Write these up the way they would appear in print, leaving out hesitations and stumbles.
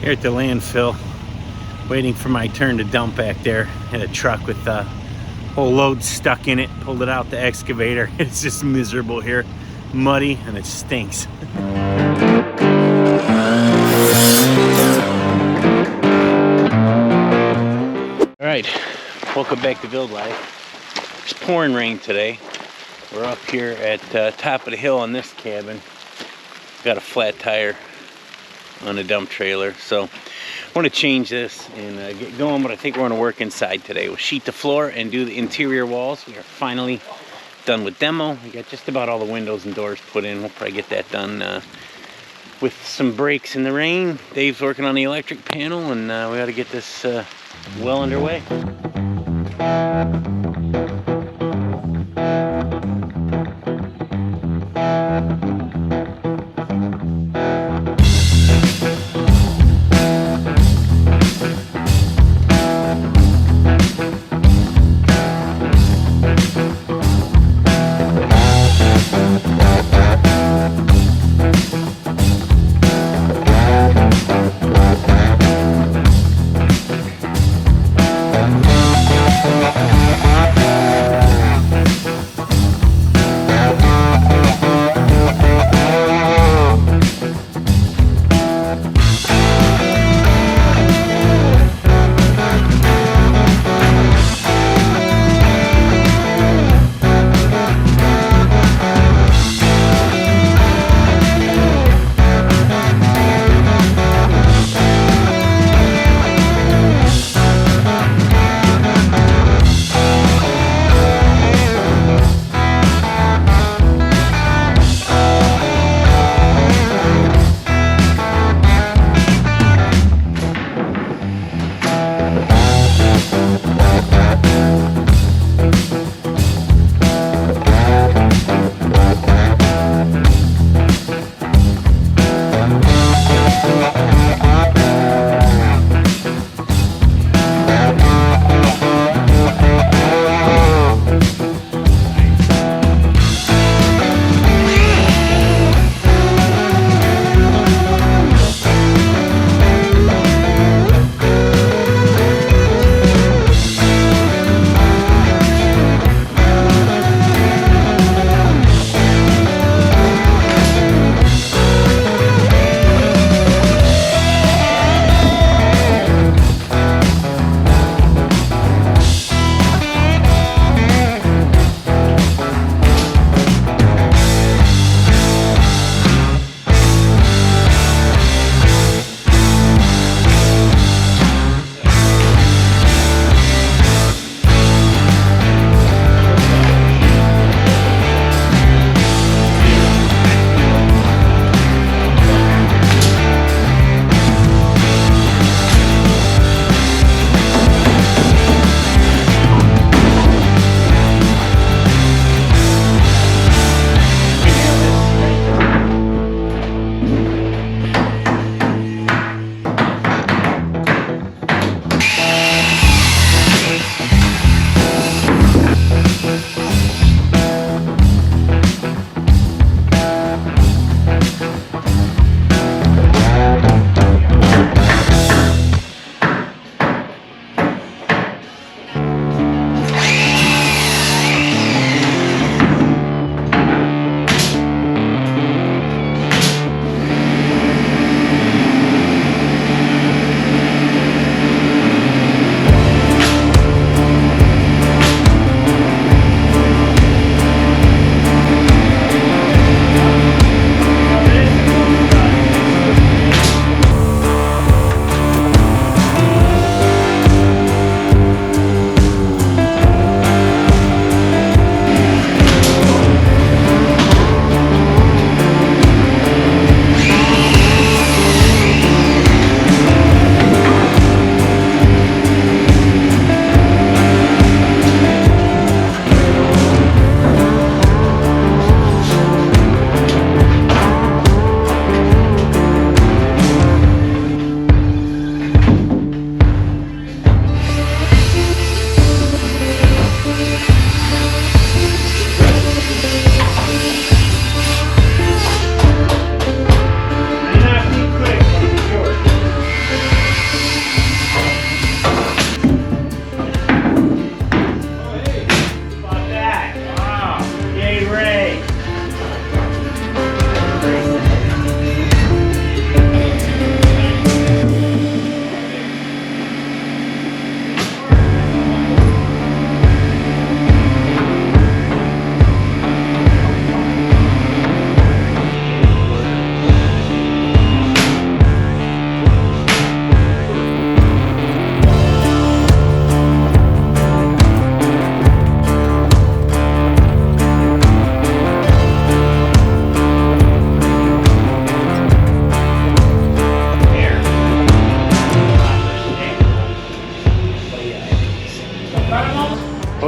Here at the landfill, waiting for my turn to dump back there. Had a truck with a whole load stuck in it. Pulled it out the excavator. It's just miserable here, muddy, and it stinks. All right, welcome back to Build Life. It's pouring rain today. We're up here at top of the hill on this cabin. Got a flat tire on a dump trailer, so I want to change this and get going, but I think we're going to work inside today. We'll sheet the floor and do the interior walls. We are finally done with demo. We got just about all the windows and doors put in. We'll probably get that done with some breaks in the rain. Dave's working on the electric panel, and we got to get this well underway.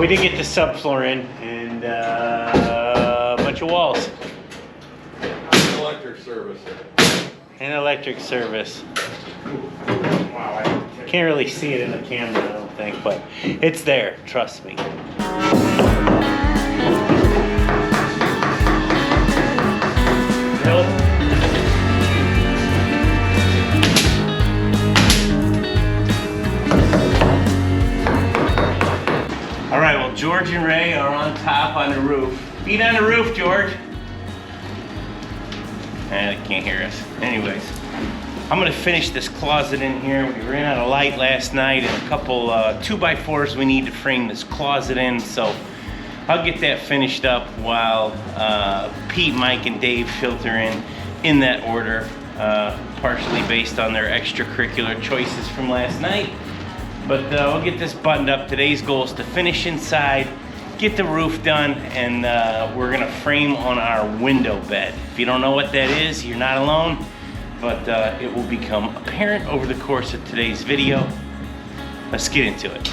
We did get the subfloor in and a bunch of walls. Electric service. And electric service. Wow, I can't really see it in the camera, I don't think, but it's there, trust me. All right, well, George and Ray are on top on the roof. Feet on the roof, George. They can't hear us. Anyways, I'm gonna finish this closet in here. We ran out of light last night and a couple 2x4s we need to frame this closet in. So I'll get that finished up while Pete, Mike, and Dave filter in that order, partially based on their extracurricular choices from last night. But we'll get this buttoned up. Today's goal is to finish inside, get the roof done, and we're gonna frame on our window bed. If you don't know what that is, you're not alone, but it will become apparent over the course of today's video. Let's get into it.